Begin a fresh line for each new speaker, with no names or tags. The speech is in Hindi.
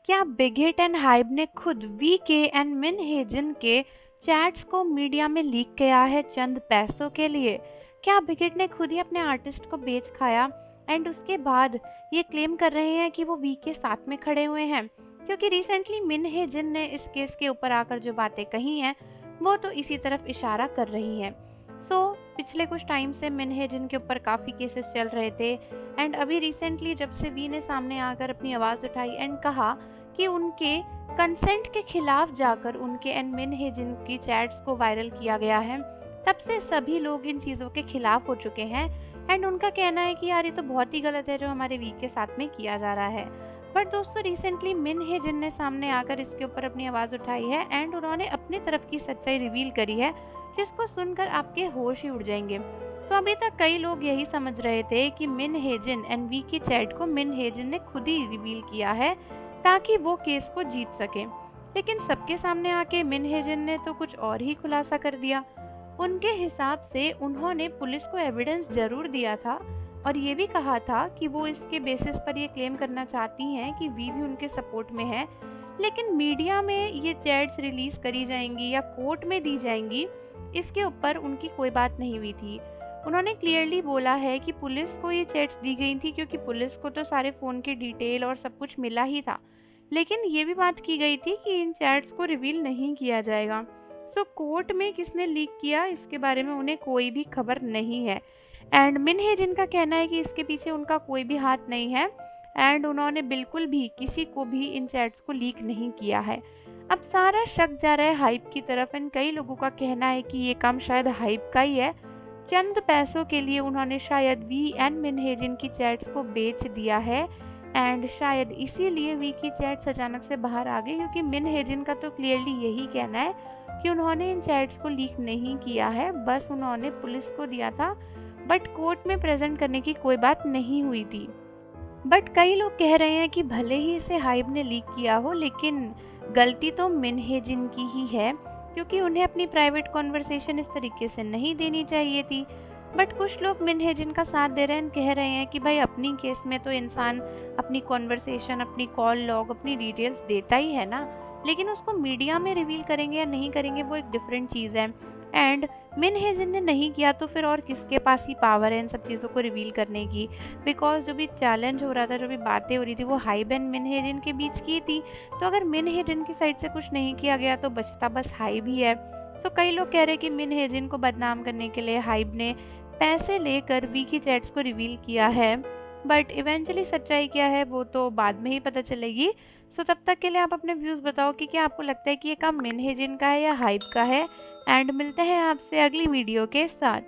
क्या बिग हिट एंड हाइब ने खुद वीके एंड मिन हेजिन के चैट्स को मीडिया में लीक किया है चंद पैसों के लिए? क्या बिग हिट ने खुद ही अपने आर्टिस्ट को बेच खाया एंड उसके बाद ये क्लेम कर रहे हैं कि वो वी के साथ में खड़े हुए हैं? क्योंकि रिसेंटली मिन हेजिन ने इस केस के ऊपर आकर जो बातें कही हैं वो तो इसी तरफ इशारा कर रही हैं। पिछले कुछ टाइम से मिन हेजिन के ऊपर काफ़ी केसेस चल रहे थे एंड अभी रिसेंटली जब से वी ने सामने आकर अपनी आवाज़ उठाई एंड कहा कि उनके कंसेंट के खिलाफ जाकर उनके एंड मिन हेजिन की चैट्स को वायरल किया गया है, तब से सभी लोग इन चीज़ों के खिलाफ हो चुके हैं एंड उनका कहना है कि यार ये तो बहुत ही गलत है जो हमारे वी के साथ में किया जा रहा है। बट दोस्तों रिसेंटली मिन हेजिन ने सामने आकर इसके ऊपर अपनी आवाज़ उठाई है एंड उन्होंने अपनी तरफ की सच्चाई रिवील करी है, जिसको सुनकर आपके होश ही उड़ जाएंगे। अभी तक कई लोग यही समझ रहे थे कि मिन हेजिन एंड वी की चैट को मिन हेजिन ने खुद ही रिवील किया है ताकि वो केस को जीत सके, लेकिन सबके सामने आके मिन हेजिन ने तो कुछ और ही खुलासा कर दिया। उनके हिसाब से उन्होंने पुलिस को एविडेंस जरूर दिया था और ये भी कहा था कि वो इसके बेसिस पर ये क्लेम करना चाहती हैं कि वी भी उनके सपोर्ट में है, लेकिन मीडिया में ये चैट्स रिलीज करी जाएंगी या कोर्ट में दी जाएंगी इसके ऊपर उनकी कोई बात नहीं हुई थी। उन्होंने क्लियरली बोला है कि पुलिस को ये चैट्स दी गई थी क्योंकि पुलिस को तो सारे फ़ोन के डिटेल और सब कुछ मिला ही था, लेकिन ये भी बात की गई थी कि इन चैट्स को रिवील नहीं किया जाएगा। कोर्ट में किसने लीक किया इसके बारे में उन्हें कोई भी खबर नहीं है एंड मिन हेजिन का कहना है कि इसके पीछे उनका कोई भी हाथ नहीं है एंड उन्होंने बिल्कुल भी किसी को भी इन चैट्स को लीक नहीं किया है। अब सारा शक जा रहा है हाइप की तरफ एंड कई लोगों का कहना है कि ये काम शायद हाइप का ही है। चंद पैसों के लिए उन्होंने शायद वी एंड मिन हेजिन की चैट्स को बेच दिया है एंड शायद इसीलिए वी की चैट्स अचानक से बाहर आ गई, क्योंकि मिन हेजिन का तो क्लियरली यही कहना है कि उन्होंने इन चैट्स को लीक नहीं किया है, बस उन्होंने पुलिस को दिया था बट कोर्ट में प्रेजेंट करने की कोई बात नहीं हुई थी। बट कई लोग कह रहे हैं कि भले ही इसे हाइब ने लीक किया हो, लेकिन गलती तो मिन हेजिन की ही है क्योंकि उन्हें अपनी प्राइवेट कॉन्वर्सेशन इस तरीके से नहीं देनी चाहिए थी। बट कुछ लोग मिन हेजिन का साथ दे रहे हैं, कह रहे हैं कि भाई अपनी केस में तो इंसान अपनी कॉन्वर्सेशन, अपनी कॉल लॉग, अपनी डिटेल्स देता ही है ना, लेकिन उसको मीडिया में रिवील करेंगे या नहीं करेंगे वो एक डिफरेंट चीज़ है। एंड मिन हेजिन ने नहीं किया तो फिर और किसके पास ही पावर है इन सब चीज़ों को रिवील करने की? बिकॉज जो भी चैलेंज हो रहा था, जो भी बातें हो रही थी, वो हाइब एंड मिन हेजिन के बीच की थी। तो अगर मिन हेजिन की साइड से कुछ नहीं किया गया तो बचता बस हाइब ही है। कई लोग कह रहे हैं कि मिन हेजिन को बदनाम करने के लिए हाइब ने पैसे लेकर वी की चैट्स को रिवील किया है, बट इवेंचुअली सच्चाई क्या है वो तो बाद में ही पता चलेगी। तब तक के लिए आप अपने व्यूज़ बताओ कि क्या आपको लगता है कि ये काम मिन हेजिन का है या हाइप का है, एंड मिलते हैं आपसे अगली वीडियो के साथ।